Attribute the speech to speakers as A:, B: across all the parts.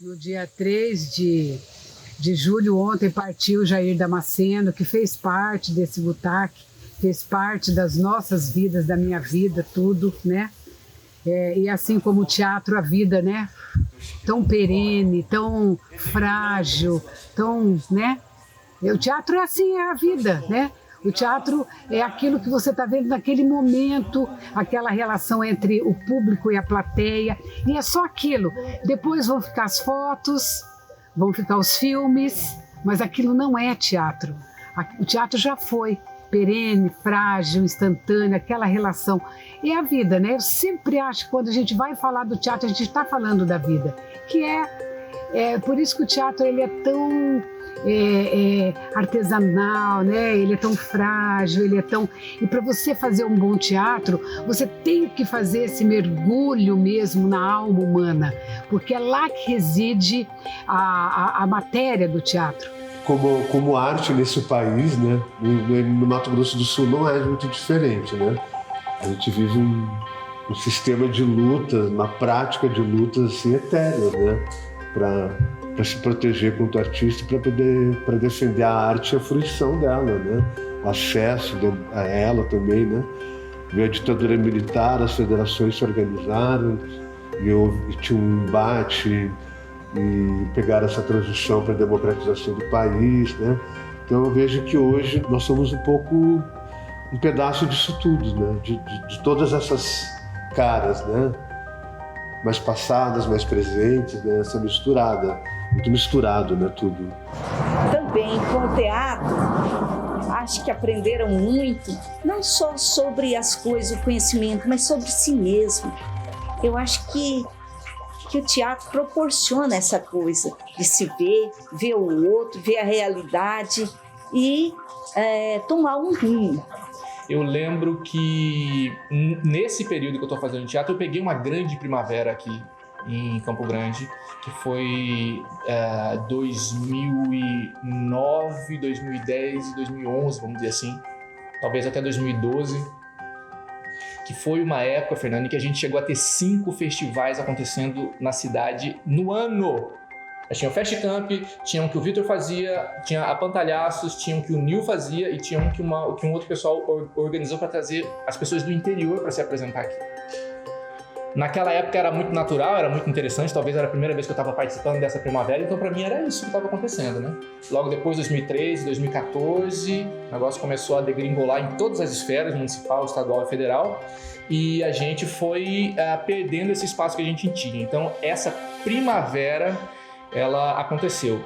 A: No dia 3 de julho, ontem, partiu o Jair Damasceno, que fez parte desse Butac, fez parte das nossas vidas, da minha vida, tudo, né? E assim como o teatro, a vida, né? Tão perene, tão frágil, tão, né? O teatro é assim, é a vida, né? O teatro é aquilo que você está vendo naquele momento, aquela relação entre o público e a plateia, e é só aquilo. Depois vão ficar as fotos, vão ficar os filmes, mas aquilo não é teatro. O teatro já foi perene, frágil, instantâneo, aquela relação. É a vida, né? Eu sempre acho que quando a gente vai falar do teatro, a gente está falando da vida, que é por isso que o teatro ele é tão artesanal, né? Ele é tão frágil, ele é tão... E para você fazer um bom teatro, você tem que fazer esse mergulho mesmo na alma humana, porque é lá que reside a matéria do teatro.
B: Como arte nesse país, né? No Mato Grosso do Sul não é muito diferente, né? A gente vive um sistema de lutas, uma prática de lutas assim, etéreas, né? Para se proteger quanto artista, para defender a arte e a fruição dela, né? O acesso a ela também, né? Veio a ditadura militar, as federações se organizaram e tinha um embate e pegaram essa transição para a democratização do país, né? Então eu vejo que hoje nós somos um pedaço disso tudo, né? De todas essas caras, né? Mais passadas, mais presentes, né? Essa misturada, muito misturado, né? Tudo.
C: Também com o teatro, acho que aprenderam muito, não só sobre as coisas, o conhecimento, mas sobre si mesmo. Eu acho que o teatro proporciona essa coisa de se ver o outro, ver a realidade e tomar um rumo.
D: Eu lembro que nesse período que eu estou fazendo teatro, eu peguei uma grande primavera aqui em Campo Grande, que foi 2009, 2010 e 2011, vamos dizer assim, talvez até 2012, que foi uma época, Fernando, em que a gente chegou a ter 5 festivais acontecendo na cidade no ano. Tinha o Fast Camp, tinha um que o Vitor fazia, tinha a Pantalhaços, tinha um que o Nil fazia e tinha um que um outro pessoal organizou para trazer as pessoas do interior para se apresentar aqui. Naquela época era muito natural, era muito interessante, talvez era a primeira vez que eu estava participando dessa primavera, então para mim era isso que estava acontecendo, né? Logo depois, 2013, 2014, o negócio começou a degringolar em todas as esferas, municipal, estadual e federal, e a gente foi perdendo esse espaço que a gente tinha. Então essa primavera ela aconteceu.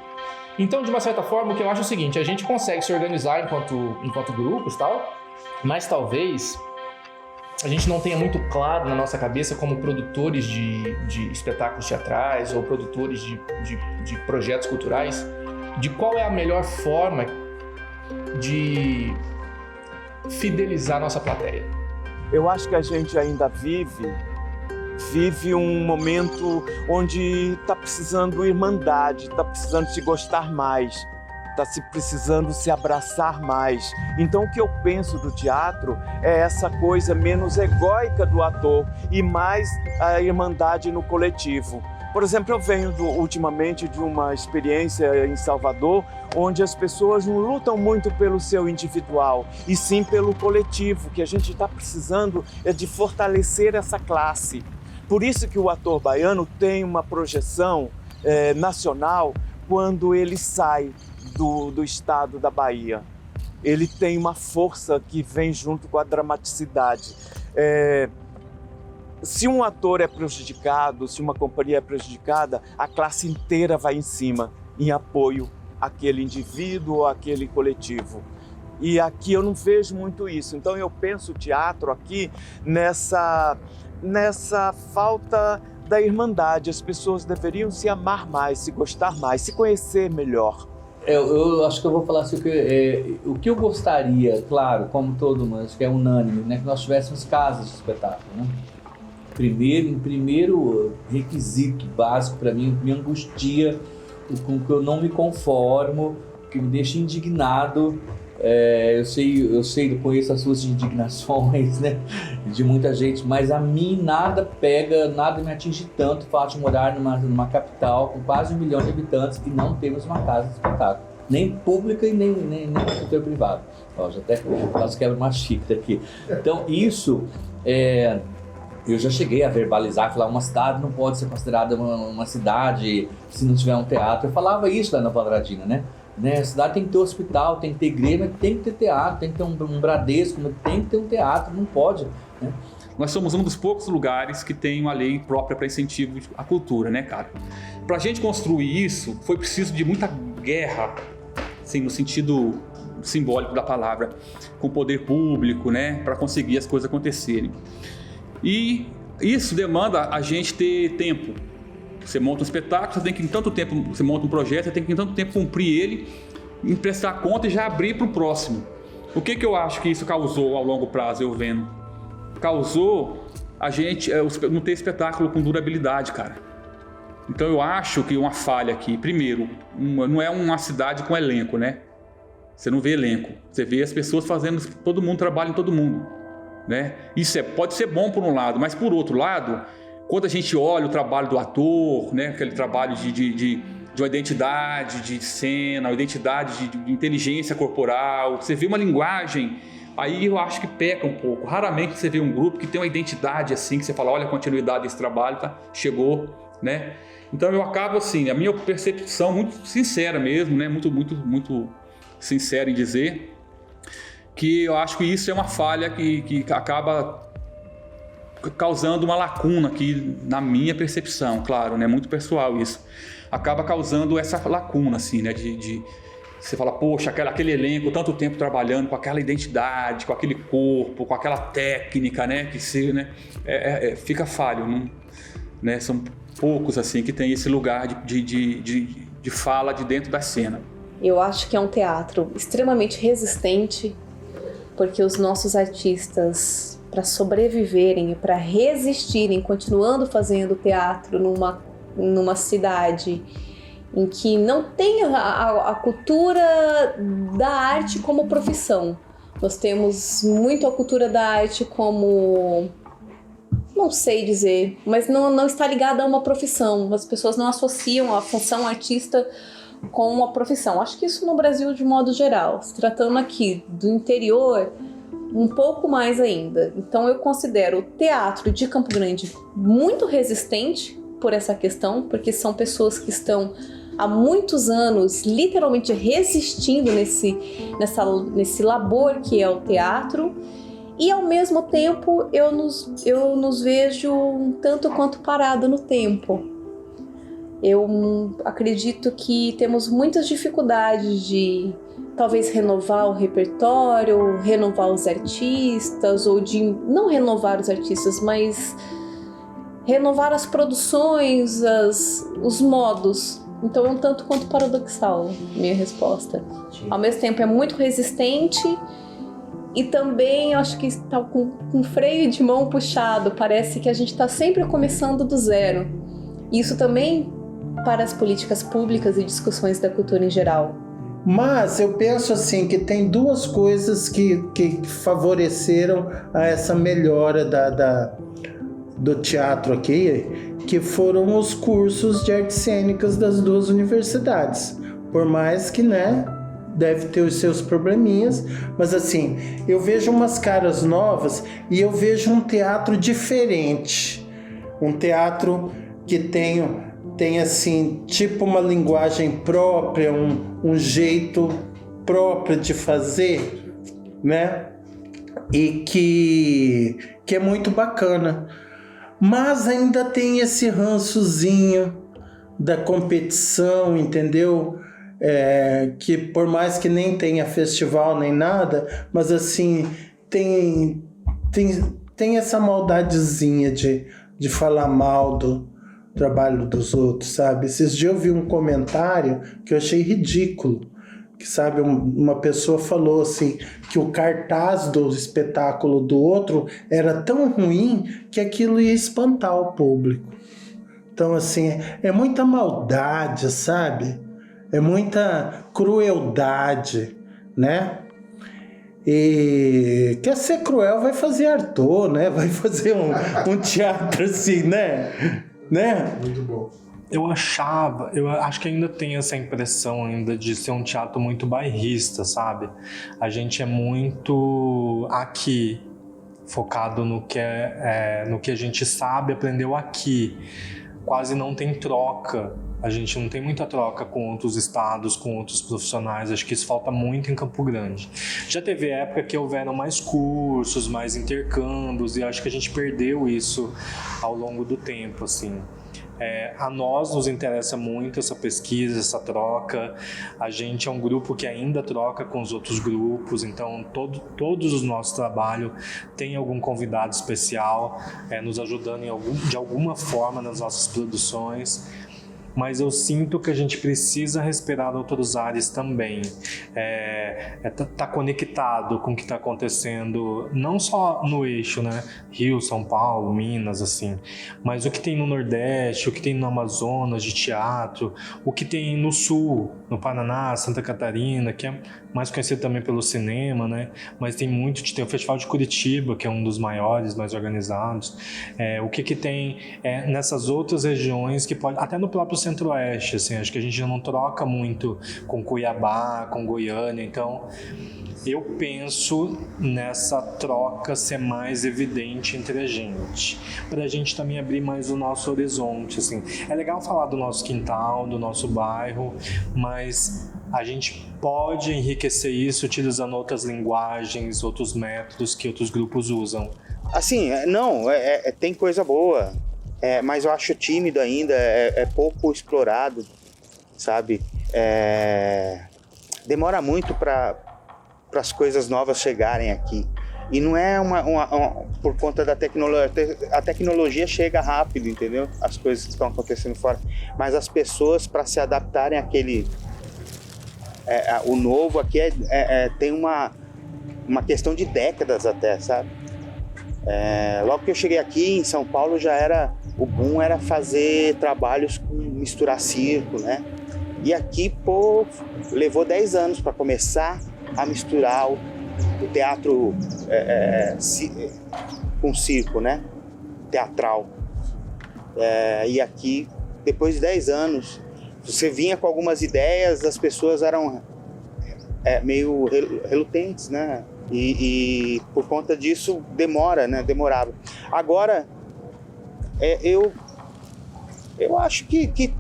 D: Então, de uma certa forma, o que eu acho é o seguinte, a gente consegue se organizar enquanto grupos e tal, mas talvez a gente não tenha muito claro na nossa cabeça como produtores de espetáculos teatrais ou produtores de projetos culturais, de qual é a melhor forma de fidelizar nossa plateia.
E: Eu acho que a gente ainda vive um momento onde está precisando irmandade, está precisando se gostar mais, está precisando se abraçar mais. Então o que eu penso do teatro é essa coisa menos egóica do ator e mais a irmandade no coletivo. Por exemplo, eu venho ultimamente de uma experiência em Salvador, onde as pessoas não lutam muito pelo seu individual, e sim pelo coletivo. O que a gente está precisando é de fortalecer essa classe. Por isso que o ator baiano tem uma projeção nacional quando ele sai do estado da Bahia. Ele tem uma força que vem junto com a dramaticidade. Se um ator é prejudicado, se uma companhia é prejudicada, a classe inteira vai em cima, em apoio àquele indivíduo ou àquele coletivo. E aqui eu não vejo muito isso. Então eu penso o teatro aqui nessa falta da irmandade. As pessoas deveriam se amar mais, se gostar mais, se conhecer melhor.
F: Eu acho que eu vou falar assim, o que eu gostaria, claro, como todo mundo, acho que é unânime, né, que nós tivéssemos casas de espetáculo, né? Primeiro requisito básico para mim, me angustia, com que eu não me conformo, que me deixa indignado Eu conheço as suas indignações, né, de muita gente, mas a mim nada me atinge tanto o fato de morar numa capital com quase 1 milhão de habitantes e não temos uma casa de espetáculo, nem pública e nem no setor privado. Ó, já até quase quebro uma xícara aqui. Então isso, eu já cheguei a verbalizar, falar uma cidade não pode ser considerada uma cidade se não tiver um teatro. Eu falava isso lá na Nova Andradina, né? A cidade tem que ter hospital, tem que ter igreja, mas tem que ter teatro, tem que ter um Bradesco, mas tem que ter um teatro, não pode, né?
G: Nós somos um dos poucos lugares que tem uma lei própria para incentivo à cultura, né, cara? Para a gente construir isso, foi preciso de muita guerra, assim, no sentido simbólico da palavra, com o poder público, né, para conseguir as coisas acontecerem. E isso demanda a gente ter tempo. Você monta um espetáculo, você tem que em tanto tempo, você monta um projeto, você tem que em tanto tempo cumprir ele, prestar conta e já abrir para o próximo. O que eu acho que isso causou ao longo prazo, eu vendo? Causou a gente não ter espetáculo com durabilidade, cara. Então eu acho que uma falha aqui, primeiro, não é uma cidade com elenco, né? Você não vê elenco, você vê as pessoas fazendo, todo mundo trabalha em todo mundo, né? Isso pode ser bom por um lado, mas por outro lado, quando a gente olha o trabalho do ator, né, aquele trabalho de uma identidade de cena, uma identidade de inteligência corporal, você vê uma linguagem, aí eu acho que peca um pouco. Raramente você vê um grupo que tem uma identidade assim, que você fala, olha a continuidade desse trabalho, tá? Chegou, né? Então eu acabo assim, a minha percepção muito sincera mesmo, né, muito sincera em dizer que eu acho que isso é uma falha que acaba causando uma lacuna aqui na minha percepção, claro, né? Muito pessoal isso. Acaba causando essa lacuna, assim, né? De você fala, poxa, aquele elenco, tanto tempo trabalhando com aquela identidade, com aquele corpo, com aquela técnica, né? Que se, né? Fica falho, não, né? São poucos, assim, que tem esse lugar de fala de dentro da cena.
H: Eu acho que é um teatro extremamente resistente, porque os nossos artistas, para sobreviverem e para resistirem, continuando fazendo teatro numa cidade em que não tem a cultura da arte como profissão. Nós temos muito a cultura da arte como, não sei dizer, mas não está ligada a uma profissão. As pessoas não associam a função artista com uma profissão. Acho que isso no Brasil de modo geral. Se tratando aqui do interior, um pouco mais ainda. Então eu considero o teatro de Campo Grande muito resistente por essa questão, porque são pessoas que estão há muitos anos literalmente resistindo nesse labor que é o teatro, e ao mesmo tempo eu nos vejo um tanto quanto parado no tempo. Eu acredito que temos muitas dificuldades de talvez renovar o repertório, renovar os artistas, ou de não renovar os artistas, mas renovar as produções, os modos. Então é um tanto quanto paradoxal minha resposta. Ao mesmo tempo é muito resistente e também acho que está com freio de mão puxado. Parece que a gente está sempre começando do zero. Isso também para as políticas públicas e discussões da cultura em geral.
I: Mas eu penso assim que tem duas coisas que favoreceram a essa melhora do teatro aqui, que foram os cursos de artes cênicas das duas universidades. Por mais que, né, deve ter os seus probleminhas, mas assim, eu vejo umas caras novas e eu vejo um teatro diferente. Um teatro que tem assim, tipo uma linguagem própria, um jeito próprio de fazer, né? E que é muito bacana. Mas ainda tem esse rançozinho da competição, entendeu? Que por mais que nem tenha festival nem nada, mas assim, tem essa maldadezinha de falar mal do trabalho dos outros, sabe? Esses dias eu vi um comentário que eu achei ridículo, que, sabe, uma pessoa falou assim, que o cartaz do espetáculo do outro era tão ruim que aquilo ia espantar o público. Então, assim, é muita maldade, sabe? É muita crueldade, né? E quer ser cruel, vai fazer Arthur, né? Vai fazer um teatro assim, né?
J: Muito bom.
K: Eu acho que ainda tem essa impressão ainda de ser um teatro muito bairrista, sabe? A gente é muito aqui, focado no que a gente sabe, aprendeu aqui. Quase não tem troca. A gente não tem muita troca com outros estados, com outros profissionais. Acho que isso falta muito em Campo Grande. Já teve época que houveram mais cursos, mais intercâmbios, e acho que a gente perdeu isso ao longo do tempo, assim. A nós nos interessa muito essa pesquisa, essa troca. A gente é um grupo que ainda troca com os outros grupos, então todos os nossos trabalhos têm algum convidado especial nos ajudando de alguma forma nas nossas produções. Mas eu sinto que a gente precisa respirar outros ares também. Tá conectado com o que está acontecendo, não só no eixo, né? Rio, São Paulo, Minas, assim. Mas o que tem no Nordeste, o que tem no Amazonas de teatro, o que tem no Sul, no Paraná, Santa Catarina, que é mais conhecido também pelo cinema, né? Mas tem o Festival de Curitiba, que é um dos maiores, mais organizados. O que tem nessas outras regiões que pode... Até no próprio Centro-Oeste, assim, acho que a gente já não troca muito com Cuiabá, com Goiânia, então eu penso nessa troca ser mais evidente entre a gente, para a gente também abrir mais o nosso horizonte, assim. É legal falar do nosso quintal, do nosso bairro, mas a gente pode enriquecer isso utilizando outras linguagens, outros métodos que outros grupos usam.
L: Assim, tem coisa boa. Mas eu acho tímido ainda, pouco explorado, sabe? Demora muito para as coisas novas chegarem aqui. E não é por conta da tecnologia. A tecnologia chega rápido, entendeu? As coisas que estão acontecendo fora. Mas as pessoas, para se adaptarem àquele... o novo aqui tem uma questão de décadas até, sabe? Logo que eu cheguei aqui em São Paulo, o boom era fazer trabalhos com misturar circo, né? E aqui, levou 10 anos para começar a misturar o teatro com circo, né? Teatral. E aqui, depois de 10 anos, você vinha com algumas ideias, as pessoas eram meio relutentes, né? E por conta disso demorava. Agora, eu acho que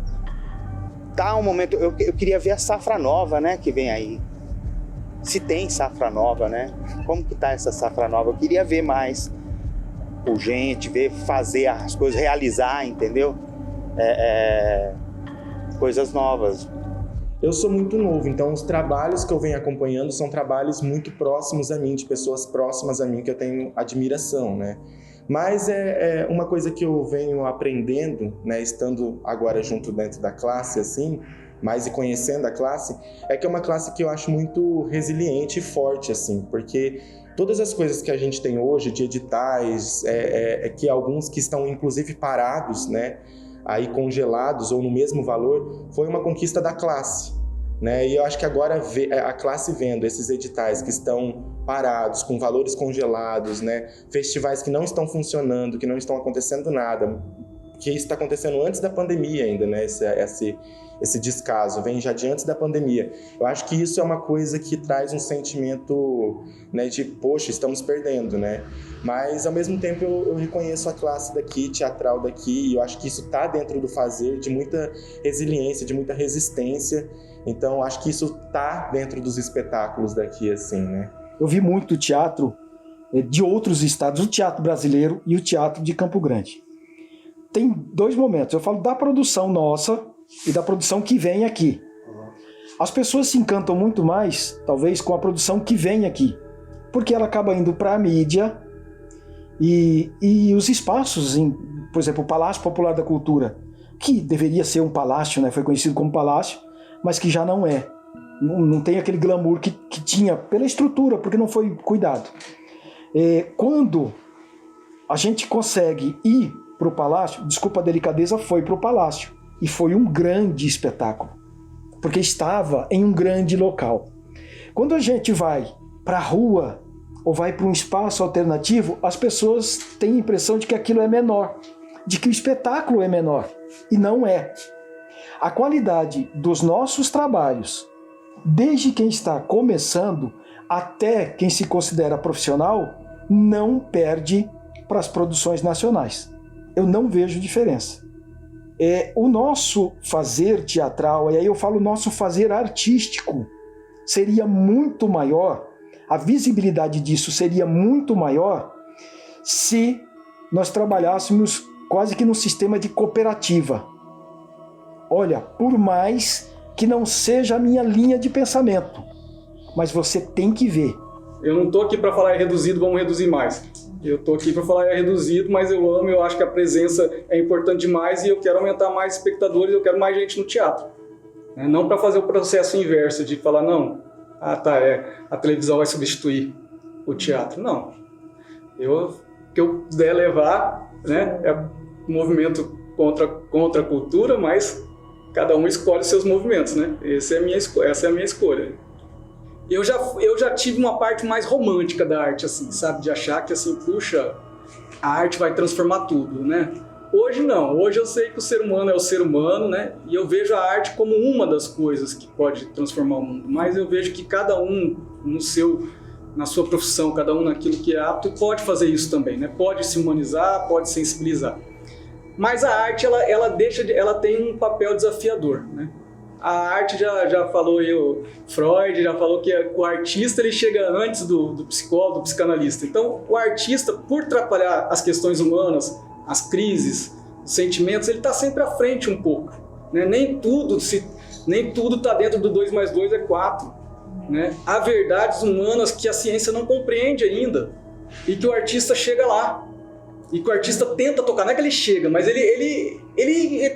L: tá um momento. Eu queria ver a safra nova, né, que vem aí. Se tem safra nova, né? Como que tá essa safra nova? Eu queria ver mais gente, fazer as coisas, realizar, entendeu? Coisas novas.
J: Eu sou muito novo, então os trabalhos que eu venho acompanhando são trabalhos muito próximos a mim, de pessoas próximas a mim, que eu tenho admiração, né? Mas uma coisa que eu venho aprendendo, né, estando agora junto dentro da classe, assim, mais e conhecendo a classe, que é uma classe que eu acho muito resiliente e forte, assim, porque todas as coisas que a gente tem hoje, de editais, que alguns que estão inclusive parados, né, aí congelados ou no mesmo valor, foi uma conquista da classe, né? E eu acho que agora a classe vendo esses editais que estão parados, com valores congelados, né? Festivais que não estão funcionando, que não estão acontecendo nada, que isso está acontecendo antes da pandemia ainda, né? Esse descaso vem já de antes da pandemia. Eu acho que isso é uma coisa que traz um sentimento, né, de, poxa, estamos perdendo, né? Mas, ao mesmo tempo, eu reconheço a classe daqui, teatral daqui, e eu acho que isso está dentro do fazer, de muita resiliência, de muita resistência. Então, acho que isso está dentro dos espetáculos daqui, assim, né?
M: Eu vi muito teatro de outros estados, o teatro brasileiro e o teatro de Campo Grande. Tem dois momentos. Eu falo da produção nossa e da produção que vem aqui. As pessoas se encantam muito mais, talvez, com a produção que vem aqui, porque ela acaba indo para a mídia e os espaços, por exemplo, o Palácio Popular da Cultura, que deveria ser um palácio, né, foi conhecido como palácio, mas que já não é. Não tem aquele glamour que tinha pela estrutura, porque não foi cuidado. Quando a gente consegue ir para o palácio, desculpa a delicadeza, foi para o palácio. E foi um grande espetáculo, porque estava em um grande local. Quando a gente vai para a rua ou vai para um espaço alternativo, as pessoas têm a impressão de que aquilo é menor, de que o espetáculo é menor. E não é. A qualidade dos nossos trabalhos, desde quem está começando até quem se considera profissional, não perde para as produções nacionais. Eu não vejo diferença. O nosso fazer teatral, e aí eu falo nosso fazer artístico, seria muito maior, a visibilidade disso seria muito maior se nós trabalhássemos quase que num sistema de cooperativa. Olha, por mais que não seja a minha linha de pensamento, mas você tem que ver.
N: Eu não estou aqui para falar é reduzido, vamos reduzir mais. Eu estou aqui para falar é reduzido, mas eu amo, eu acho que a presença é importante demais e eu quero aumentar mais espectadores, eu quero mais gente no teatro. Não para fazer o processo inverso de falar, não, a televisão vai substituir o teatro. Não. O que eu puder levar, né, é um movimento contra a cultura, mas cada um escolhe os seus movimentos, né? Essa é a minha escolha. Eu já tive uma parte mais romântica da arte, assim, sabe? De achar que, assim, puxa, a arte vai transformar tudo, né? Hoje não. Hoje eu sei que o ser humano é o ser humano, né? E eu vejo a arte como uma das coisas que pode transformar o mundo. Mas eu vejo que cada um na sua profissão, cada um naquilo que é apto, pode fazer isso também, né? Pode se humanizar, pode sensibilizar. Mas a arte, ela tem um papel desafiador, né? A arte, já falou aí, o Freud já falou que o artista ele chega antes do psicólogo, do psicanalista. Então, o artista, por atrapalhar as questões humanas, as crises, os sentimentos, ele está sempre à frente um pouco, né? Nem tudo está dentro do 2 mais 2 é 4. Né? Há verdades humanas que a ciência não compreende ainda e que o artista chega lá. E que o artista tenta tocar, não é que ele chega, mas ele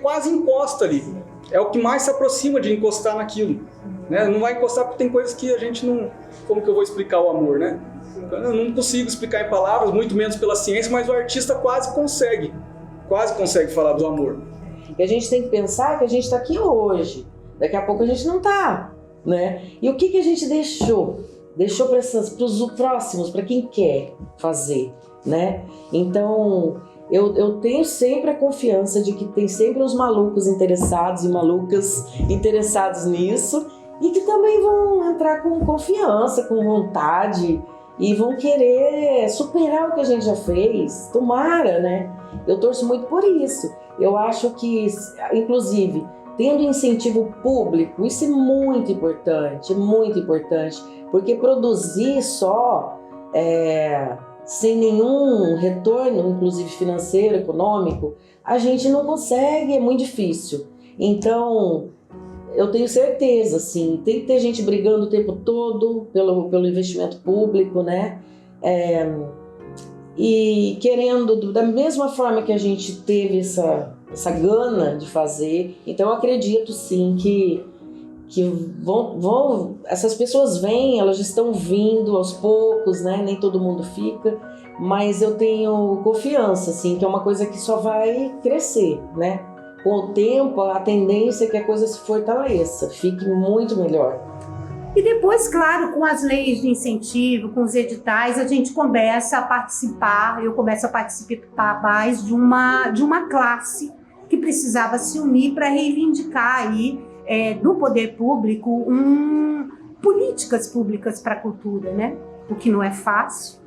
N: quase encosta ali. É o que mais se aproxima de encostar naquilo. Né? Não vai encostar porque tem coisas que a gente não... Como que eu vou explicar o amor, né? Eu não consigo explicar em palavras, muito menos pela ciência, mas o artista quase consegue falar do amor.
O: E a gente tem que pensar que a gente está aqui hoje, daqui a pouco a gente não está, né? E o que a gente deixou? Deixou para os próximos, para quem quer fazer, né? Então, eu tenho sempre a confiança de que tem sempre os malucos interessados e malucas interessados nisso e que também vão entrar com confiança, com vontade e vão querer superar o que a gente já fez. Tomara, né? Eu torço muito por isso. Eu acho que, inclusive, tendo incentivo público, isso é muito importante, porque produzir só sem nenhum retorno, inclusive financeiro, econômico, a gente não consegue, é muito difícil. Então, eu tenho certeza, assim, tem que ter gente brigando o tempo todo pelo investimento público, né? E querendo, da mesma forma que a gente teve essa gana de fazer, então eu acredito sim que essas pessoas vêm, elas já estão vindo aos poucos, né? Nem todo mundo fica, mas eu tenho confiança, assim, que é uma coisa que só vai crescer, né? Com o tempo, a tendência é que a coisa se fortaleça, fique muito melhor.
P: E depois, claro, com as leis de incentivo, com os editais, a gente começa a participar, eu começo a participar mais de uma classe que precisava se unir para reivindicar aí, do poder público, políticas públicas para a cultura, né? O que não é fácil.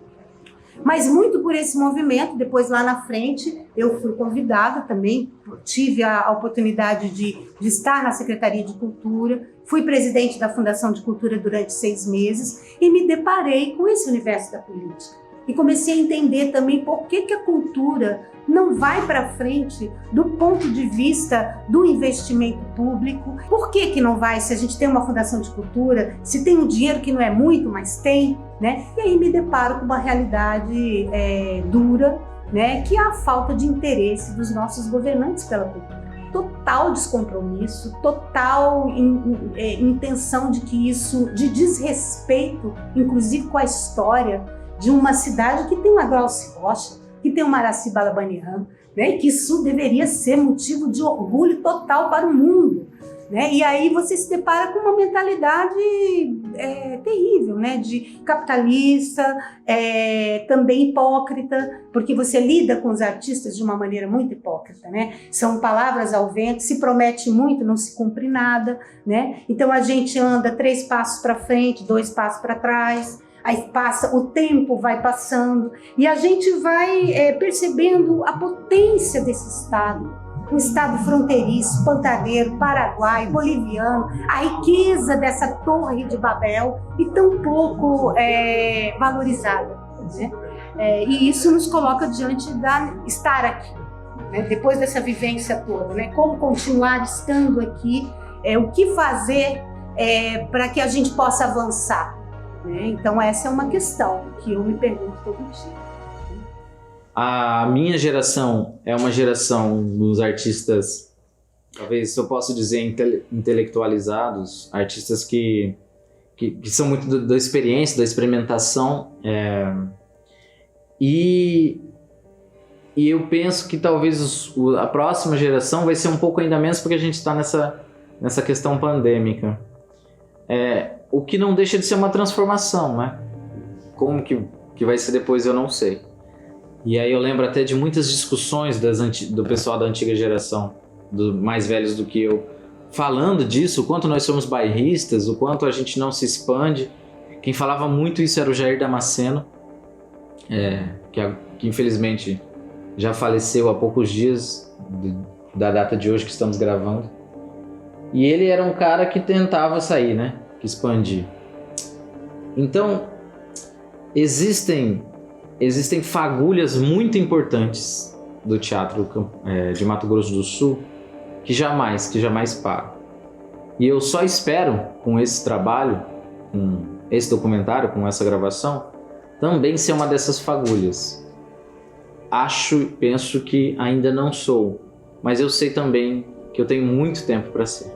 P: Mas muito por esse movimento, depois lá na frente, eu fui convidada também, tive a oportunidade de estar na Secretaria de Cultura, fui presidente da Fundação de Cultura durante 6 meses e me deparei com esse universo da política. E comecei a entender também por que a cultura não vai para frente do ponto de vista do investimento público. Por que não vai, se a gente tem uma fundação de cultura, se tem um dinheiro que não é muito, mas tem, né? E aí me deparo com uma realidade dura, né? Que é a falta de interesse dos nossos governantes pela cultura. Total descompromisso, total intenção de que isso, de desrespeito, inclusive com a história de uma cidade que tem uma Glauce Rocha, que tem uma Aracy Balabanian, né? E que isso deveria ser motivo de orgulho total para o mundo, né? E aí você se depara com uma mentalidade terrível, né? De capitalista, também hipócrita, porque você lida com os artistas de uma maneira muito hipócrita, né? São palavras ao vento, se promete muito, não se cumpre nada, né? Então a gente anda 3 passos para frente, 2 passos para trás, aí passa, o tempo vai passando e a gente vai percebendo a potência desse Estado. Um Estado fronteiriço, pantaneiro, paraguaio, boliviano, a riqueza dessa torre de Babel e tão pouco valorizada, né? E isso nos coloca diante da estar aqui, né? Depois dessa vivência toda, né? Como continuar estando aqui, o que fazer para que a gente possa avançar, né? Então essa é uma questão que eu me pergunto todo dia.
Q: A minha geração é uma geração dos artistas, talvez eu possa dizer intelectualizados, artistas que são muito da experiência, da experimentação, e eu penso que talvez a próxima geração vai ser um pouco ainda menos porque a gente está nessa questão pandêmica. O que não deixa de ser uma transformação, né? Como que vai ser depois eu não sei. E aí eu lembro até de muitas discussões do pessoal da antiga geração, mais velhos do que eu, falando disso, o quanto nós somos bairristas, o quanto a gente não se expande. Quem falava muito isso era o Jair Damasceno, que infelizmente já faleceu há poucos dias da data de hoje que estamos gravando. E ele era um cara que tentava sair, né? Que expandir. Então, existem fagulhas muito importantes do teatro de Mato Grosso do Sul que jamais param. E eu só espero, com esse trabalho, com esse documentário, com essa gravação, também ser uma dessas fagulhas. Penso que ainda não sou, mas eu sei também que eu tenho muito tempo para ser.